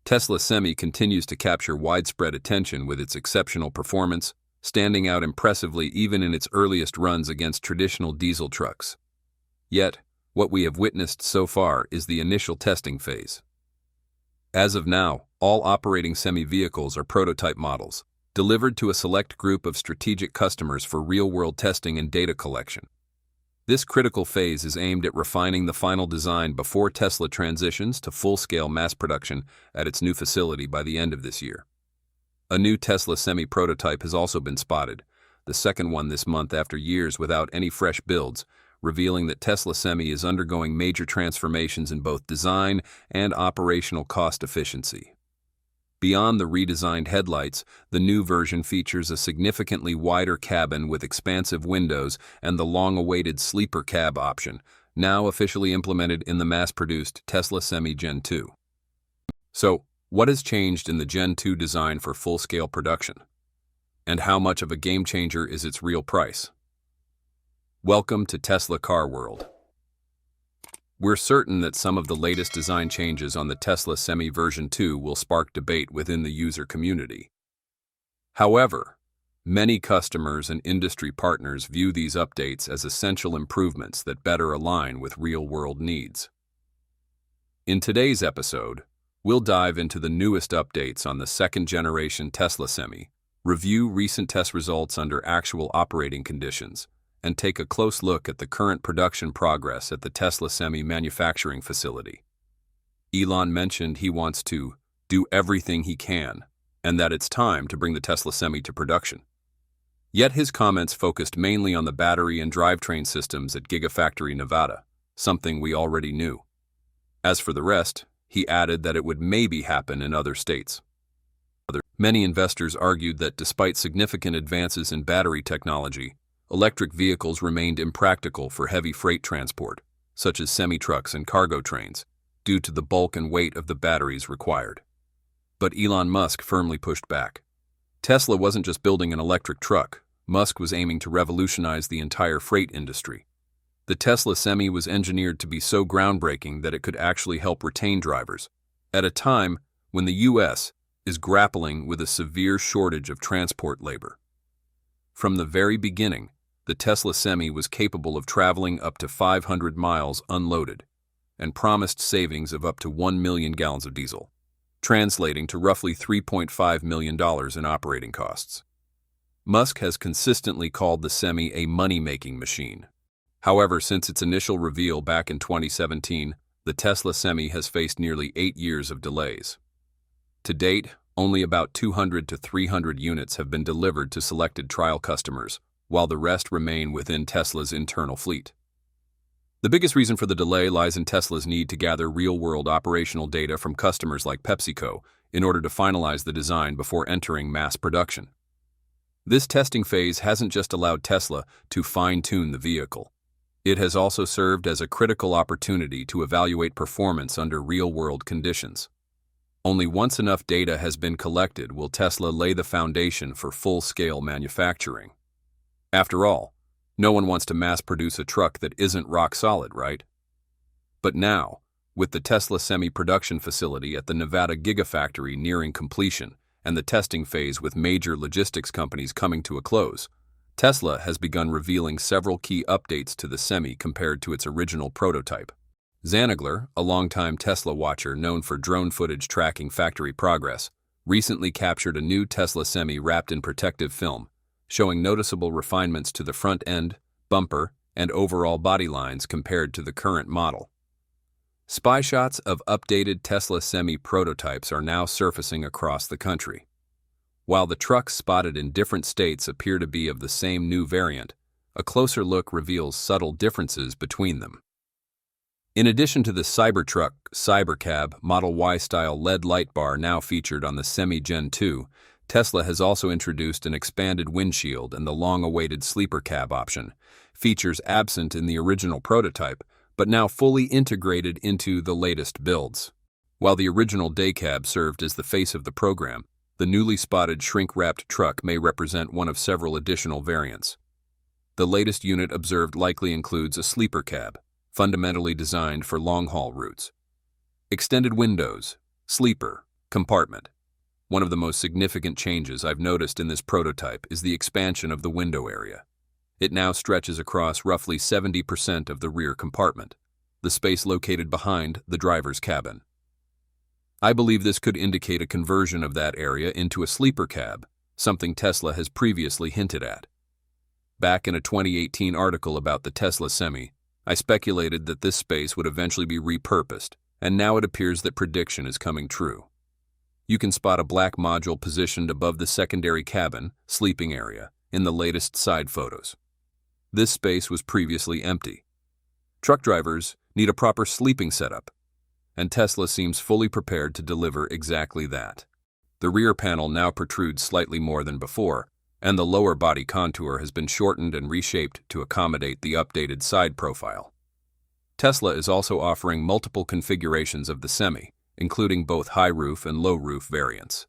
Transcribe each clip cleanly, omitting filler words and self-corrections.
Tesla Semi continues to capture widespread attention with its exceptional performance, standing out impressively even in its earliest runs against traditional diesel trucks. Yet, what we have witnessed so far is the initial testing phase. As of now, all operating Semi vehicles are prototype models, delivered to a select group of strategic customers for real-world testing and data collection. This critical phase is aimed at refining the final design before Tesla transitions to full-scale mass production at its new facility by the end of this year. A new Tesla Semi prototype has also been spotted, the second one this month after years without any fresh builds, revealing that Tesla Semi is undergoing major transformations in both design and operational cost efficiency. Beyond the redesigned headlights, the new version features a significantly wider cabin with expansive windows and the long-awaited sleeper cab option, now officially implemented in the mass-produced Tesla Semi Gen 2. So, what has changed in the Gen 2 design for full-scale production? And how much of a game-changer is its real price? Welcome to Tesla Car World. We're certain that some of the latest design changes on the Tesla Semi version 2 will spark debate within the user community. However, many customers and industry partners view these updates as essential improvements that better align with real-world needs. In today's episode, we'll dive into the newest updates on the second-generation Tesla Semi, review recent test results under actual operating conditions, and take a close look at the current production progress at the Tesla Semi manufacturing facility. Elon mentioned he wants to do everything he can, and that it's time to bring the Tesla Semi to production. Yet his comments focused mainly on the battery and drivetrain systems at Gigafactory Nevada, something we already knew. As for the rest, he added that it would maybe happen in other states. Many investors argued that despite significant advances in battery technology, electric vehicles remained impractical for heavy freight transport, such as semi-trucks and cargo trains, due to the bulk and weight of the batteries required. But Elon Musk firmly pushed back. Tesla wasn't just building an electric truck. Musk was aiming to revolutionize the entire freight industry. The Tesla Semi was engineered to be so groundbreaking that it could actually help retain drivers, at a time when the U.S. is grappling with a severe shortage of transport labor. From the very beginning, the Tesla Semi was capable of traveling up to 500 miles unloaded and promised savings of up to 1 million gallons of diesel, translating to roughly $3.5 million in operating costs. Musk has consistently called the Semi a money-making machine. However, since its initial reveal back in 2017, the Tesla Semi has faced nearly 8 years of delays. To date, only about 200 to 300 units have been delivered to selected trial customers, while the rest remain within Tesla's internal fleet. The biggest reason for the delay lies in Tesla's need to gather real-world operational data from customers like PepsiCo in order to finalize the design before entering mass production. This testing phase hasn't just allowed Tesla to fine-tune the vehicle. It has also served as a critical opportunity to evaluate performance under real-world conditions. Only once enough data has been collected will Tesla lay the foundation for full-scale manufacturing. After all, no one wants to mass-produce a truck that isn't rock-solid, right? But now, with the Tesla Semi production facility at the Nevada Gigafactory nearing completion and the testing phase with major logistics companies coming to a close, Tesla has begun revealing several key updates to the Semi compared to its original prototype. Zanigler, a longtime Tesla watcher known for drone footage tracking factory progress, recently captured a new Tesla Semi wrapped in protective film, showing noticeable refinements to the front end, bumper, and overall body lines compared to the current model. Spy shots of updated Tesla Semi prototypes are now surfacing across the country. While the trucks spotted in different states appear to be of the same new variant, a closer look reveals subtle differences between them. In addition to the Cybertruck Cybercab Model Y-style LED light bar now featured on the Semi Gen 2, Tesla has also introduced an expanded windshield and the long-awaited sleeper cab option, features absent in the original prototype, but now fully integrated into the latest builds. While the original day cab served as the face of the program, the newly spotted shrink-wrapped truck may represent one of several additional variants. The latest unit observed likely includes a sleeper cab, fundamentally designed for long-haul routes. Extended windows, sleeper, Compartment. One of the most significant changes I've noticed in this prototype is the expansion of the window area. It now stretches across roughly 70% of the rear compartment, the space located behind the driver's cabin. I believe this could indicate a conversion of that area into a sleeper cab, something Tesla has previously hinted at. Back in a 2018 article about the Tesla Semi, I speculated that this space would eventually be repurposed, and now it appears that prediction is coming true. You can spot a black module positioned above the secondary cabin, sleeping area, in the latest side photos. This space was previously empty. Truck drivers need a proper sleeping setup, and Tesla seems fully prepared to deliver exactly that. The rear panel now protrudes slightly more than before, and the lower body contour has been shortened and reshaped to accommodate the updated side profile. Tesla is also offering multiple configurations of the Semi, including both high roof and low roof variants.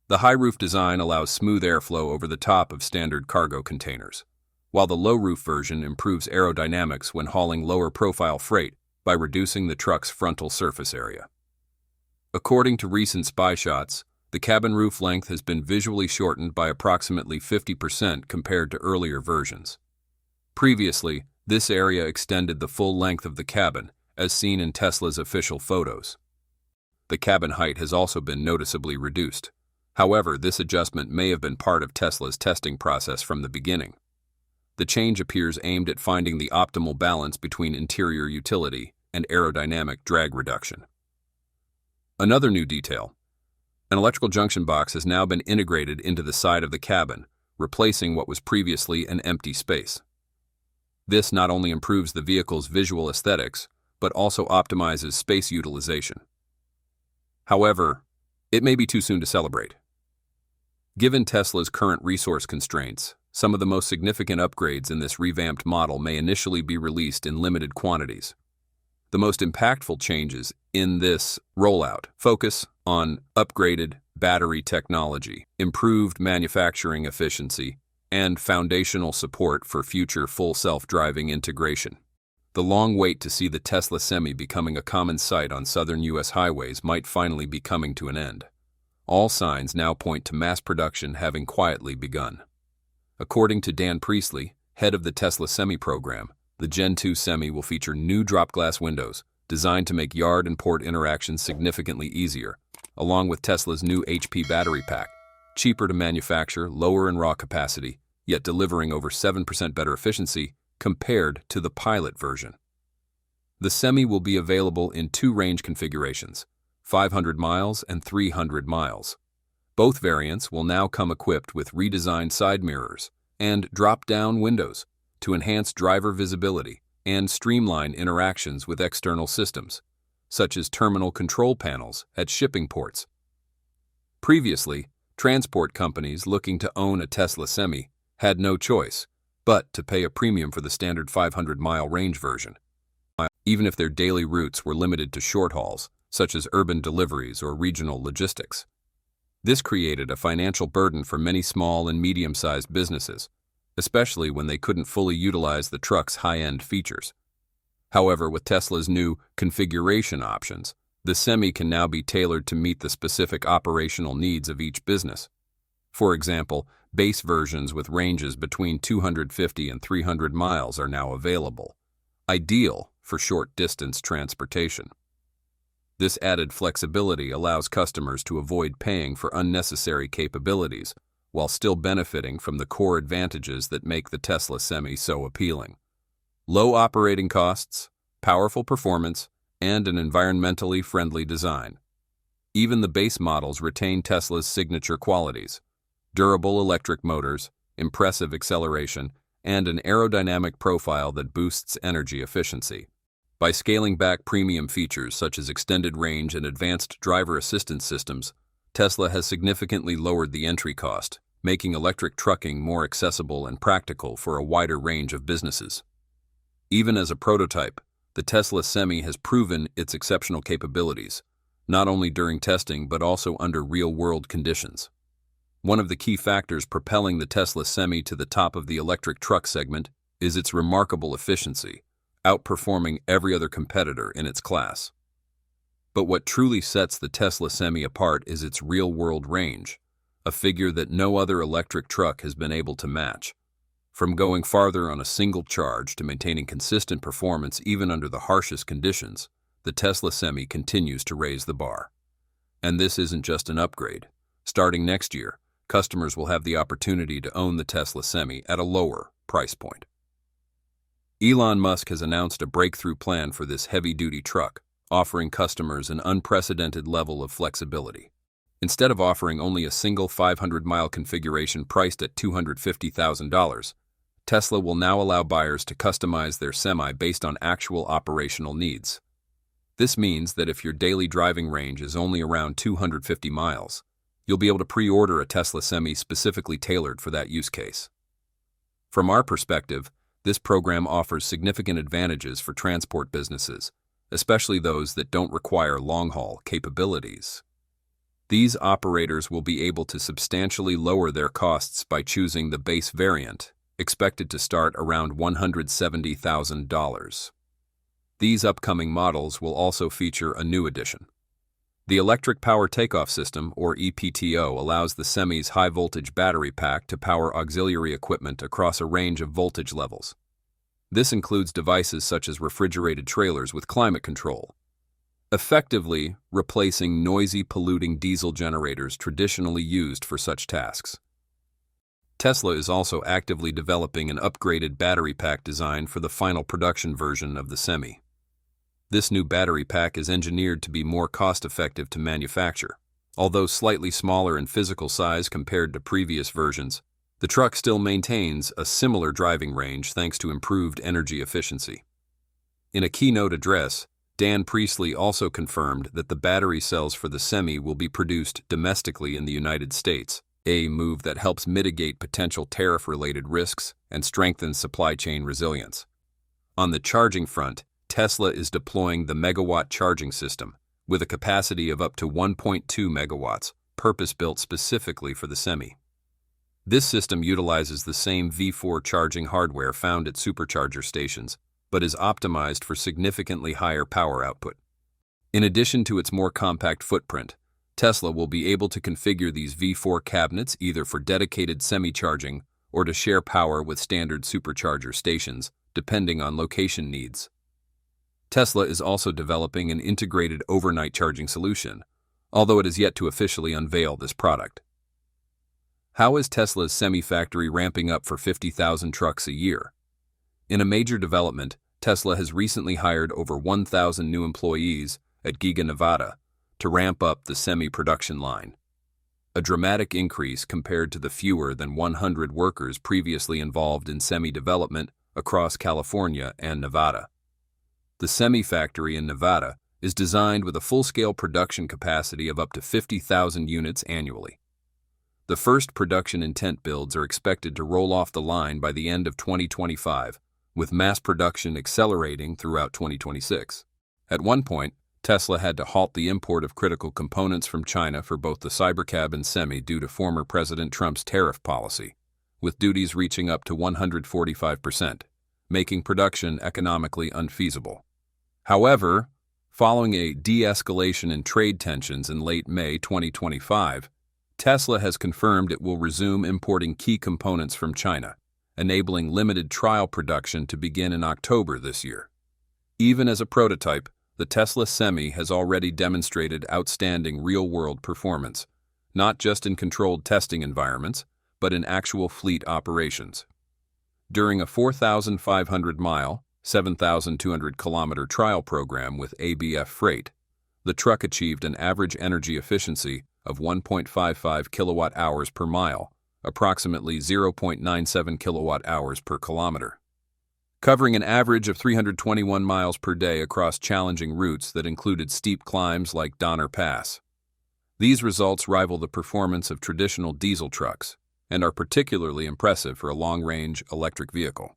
The high roof design allows smooth airflow over the top of standard cargo containers, while the low roof version improves aerodynamics when hauling lower profile freight by reducing the truck's frontal surface area. According to recent spy shots, the cabin roof length has been visually shortened by approximately 50% compared to earlier versions. Previously, this area extended the full length of the cabin, as seen in Tesla's official photos. The cabin height has also been noticeably reduced. However, this adjustment may have been part of Tesla's testing process from the beginning. The change appears aimed at finding the optimal balance between interior utility and aerodynamic drag reduction. Another new detail: an electrical junction box has now been integrated into the side of the cabin, replacing what was previously an empty space. This not only improves the vehicle's visual aesthetics, but also optimizes space utilization. However, it may be too soon to celebrate. Given Tesla's current resource constraints, some of the most significant upgrades in this revamped model may initially be released in limited quantities. The most impactful changes in this rollout focus on upgraded battery technology, improved manufacturing efficiency, and foundational support for future full self-driving integration. The long wait to see the Tesla Semi becoming a common sight on southern U.S. highways might finally be coming to an end. All signs now point to mass production having quietly begun. According to Dan Priestley, head of the Tesla Semi program, the Gen 2 Semi will feature new drop glass windows designed to make yard and port interactions significantly easier, along with Tesla's new HP battery pack, cheaper to manufacture, lower in raw capacity, yet delivering over 7% better efficiency compared to the Pilot version. The Semi will be available in two range configurations, 500 miles and 300 miles. Both variants will now come equipped with redesigned side mirrors and drop-down windows to enhance driver visibility and streamline interactions with external systems, such as terminal control panels at shipping ports. Previously, transport companies looking to own a Tesla Semi had no choice but to pay a premium for the standard 500-mile range version, even if their daily routes were limited to short hauls, such as urban deliveries or regional logistics. This created a financial burden for many small and medium-sized businesses, especially when they couldn't fully utilize the truck's high-end features. However, with Tesla's new configuration options, the Semi can now be tailored to meet the specific operational needs of each business. For example, base versions with ranges between 250 and 300 miles are now available, ideal for short-distance transportation. This added flexibility allows customers to avoid paying for unnecessary capabilities while still benefiting from the core advantages that make the Tesla Semi so appealing: low operating costs, powerful performance, and an environmentally friendly design. Even the base models retain Tesla's signature qualities: durable electric motors, impressive acceleration, and an aerodynamic profile that boosts energy efficiency. By scaling back premium features such as extended range and advanced driver assistance systems, Tesla has significantly lowered the entry cost, making electric trucking more accessible and practical for a wider range of businesses. Even as a prototype, the Tesla Semi has proven its exceptional capabilities, not only during testing but also under real-world conditions. One of the key factors propelling the Tesla Semi to the top of the electric truck segment is its remarkable efficiency, outperforming every other competitor in its class. But what truly sets the Tesla Semi apart is its real-world range, a figure that no other electric truck has been able to match. From going farther on a single charge to maintaining consistent performance even under the harshest conditions, the Tesla Semi continues to raise the bar. And this isn't just an upgrade. Starting next year, customers will have the opportunity to own the Tesla Semi at a lower price point. Elon Musk has announced a breakthrough plan for this heavy-duty truck, offering customers an unprecedented level of flexibility. Instead of offering only a single 500-mile configuration priced at $250,000, Tesla will now allow buyers to customize their Semi based on actual operational needs. This means that if your daily driving range is only around 250 miles, you'll be able to pre-order a Tesla Semi specifically tailored for that use case. From our perspective, this program offers significant advantages for transport businesses, especially those that don't require long-haul capabilities. These operators will be able to substantially lower their costs by choosing the base variant, expected to start around $170,000. These upcoming models will also feature a new addition. The Electric Power Takeoff System, or EPTO, allows the Semi's high-voltage battery pack to power auxiliary equipment across a range of voltage levels. This includes devices such as refrigerated trailers with climate control, effectively replacing noisy, polluting diesel generators traditionally used for such tasks. Tesla is also actively developing an upgraded battery pack design for the final production version of the Semi. This new battery pack is engineered to be more cost-effective to manufacture. Although slightly smaller in physical size compared to previous versions, the truck still maintains a similar driving range thanks to improved energy efficiency. In a keynote address, Dan Priestley also confirmed that the battery cells for the Semi will be produced domestically in the United States, a move that helps mitigate potential tariff-related risks and strengthens supply chain resilience. On the charging front, Tesla is deploying the Megawatt charging system, with a capacity of up to 1.2 megawatts, purpose-built specifically for the Semi. This system utilizes the same V4 charging hardware found at supercharger stations, but is optimized for significantly higher power output. In addition to its more compact footprint, Tesla will be able to configure these V4 cabinets either for dedicated semi-charging or to share power with standard supercharger stations, depending on location needs. Tesla is also developing an integrated overnight charging solution, although it is yet to officially unveil this product. How is Tesla's Semi factory ramping up for 50,000 trucks a year? In a major development, Tesla has recently hired over 1,000 new employees at Giga, Nevada, to ramp up the Semi production line. A dramatic increase compared to the fewer than 100 workers previously involved in Semi development across California and Nevada. The Semi factory in Nevada is designed with a full-scale production capacity of up to 50,000 units annually. The first production intent builds are expected to roll off the line by the end of 2025, with mass production accelerating throughout 2026. At one point, Tesla had to halt the import of critical components from China for both the Cybercab and Semi due to former President Trump's tariff policy, with duties reaching up to 145%, making production economically unfeasible. However, following a de-escalation in trade tensions in late May 2025, Tesla has confirmed it will resume importing key components from China, enabling limited trial production to begin in October this year. Even as a prototype, the Tesla Semi has already demonstrated outstanding real-world performance, not just in controlled testing environments, but in actual fleet operations. During a 4,500-mile, 7,200-kilometer trial program with ABF Freight, the truck achieved an average energy efficiency of 1.55 kilowatt-hours per mile, approximately 0.97 kilowatt-hours per kilometer, covering an average of 321 miles per day across challenging routes that included steep climbs like Donner Pass. These results rival the performance of traditional diesel trucks and are particularly impressive for a long-range electric vehicle.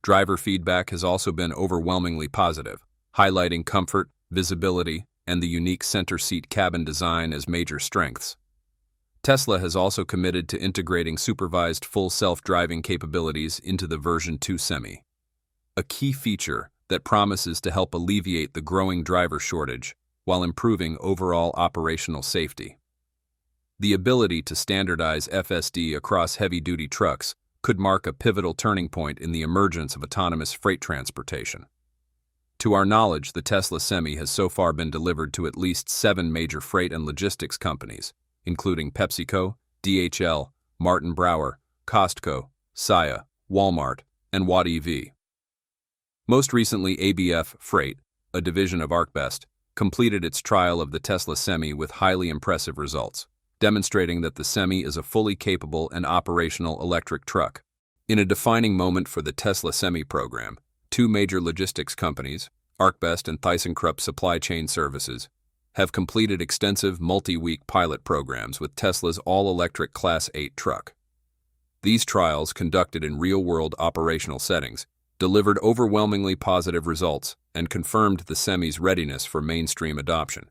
Driver feedback has also been overwhelmingly positive, highlighting comfort, visibility, and the unique center seat cabin design as major strengths. Tesla has also committed to integrating supervised full self-driving capabilities into the version 2 Semi, a key feature that promises to help alleviate the growing driver shortage while improving overall operational safety. The ability to standardize FSD across heavy-duty trucks could mark a pivotal turning point in the emergence of autonomous freight transportation. To our knowledge, the Tesla Semi has so far been delivered to at least 7 major freight and logistics companies, including PepsiCo, DHL, Martin Brower, Costco, Saia, Walmart, and Watt EV. Most recently, ABF Freight, a division of ArcBest, completed its trial of the Tesla Semi with highly impressive results, demonstrating that the Semi is a fully capable and operational electric truck. In a defining moment for the Tesla Semi program, 2 major logistics companies, ArcBest and ThyssenKrupp Supply Chain Services, have completed extensive multi-week pilot programs with Tesla's all-electric Class 8 truck. These trials, conducted in real-world operational settings, delivered overwhelmingly positive results and confirmed the Semi's readiness for mainstream adoption.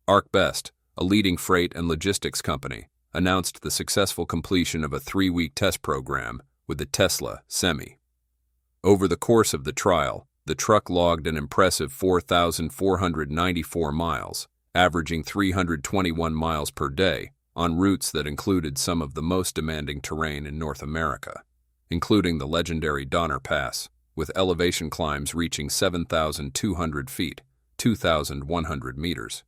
ArcBest, a leading freight and logistics company, announced the successful completion of a 3-week test program with the Tesla Semi. Over the course of the trial, the truck logged an impressive 4,494 miles, averaging 321 miles per day, on routes that included some of the most demanding terrain in North America, including the legendary Donner Pass, with elevation climbs reaching 7,200 feet, 2,100 meters.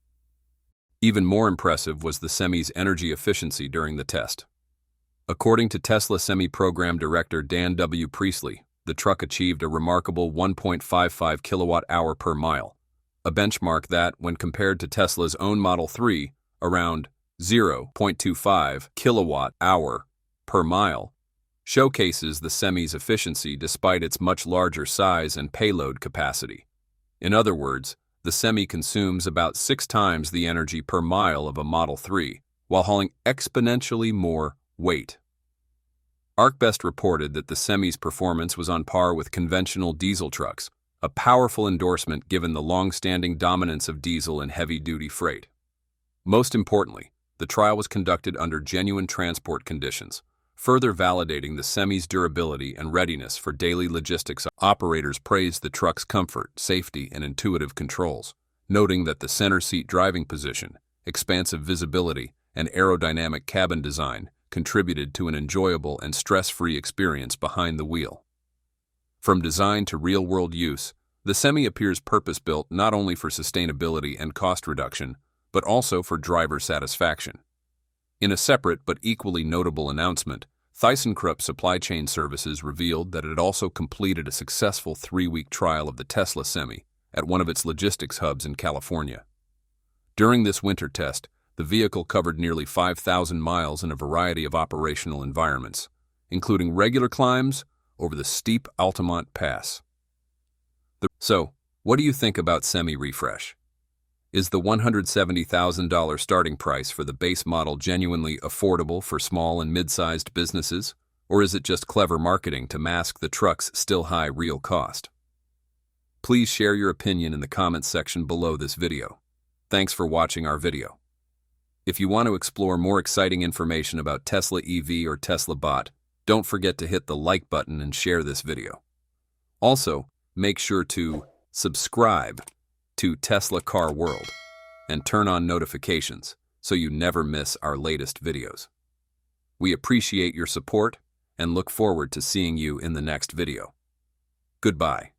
Even more impressive was the Semi's energy efficiency during the test. According to Tesla Semi Program Director Dan W. Priestley, the truck achieved a remarkable 1.55 kilowatt-hour per mile, a benchmark that, when compared to Tesla's own Model 3, around 0.25 kilowatt-hour per mile, showcases the Semi's efficiency despite its much larger size and payload capacity. In other words, the Semi consumes about 6 times the energy per mile of a Model 3, while hauling exponentially more weight. ArcBest reported that the Semi's performance was on par with conventional diesel trucks, a powerful endorsement given the long-standing dominance of diesel in heavy-duty freight. Most importantly, the trial was conducted under genuine transport conditions, further validating the Semi's durability and readiness for daily logistics. Operators praised the truck's comfort, safety, and intuitive controls, noting that the center seat driving position, expansive visibility, and aerodynamic cabin design contributed to an enjoyable and stress-free experience behind the wheel. From design to real-world use, the Semi appears purpose-built not only for sustainability and cost reduction, but also for driver satisfaction. In a separate but equally notable announcement, ThyssenKrupp Supply Chain Services revealed that it had also completed a successful 3-week trial of the Tesla Semi at one of its logistics hubs in California. During this winter test, the vehicle covered nearly 5,000 miles in a variety of operational environments, including regular climbs over the steep Altamont Pass. So, what do you think about Semi Refresh? Is the $170,000 starting price for the base model genuinely affordable for small and mid-sized businesses, or is it just clever marketing to mask the truck's still high real cost? Please share your opinion in the comments section below this video. Thanks for watching our video. If you want to explore more exciting information about Tesla EV or Tesla Bot, don't forget to hit the like button and share this video. Also, make sure to subscribe to Tesla Car World and turn on notifications so you never miss our latest videos. We appreciate your support and look forward to seeing you in the next video. Goodbye.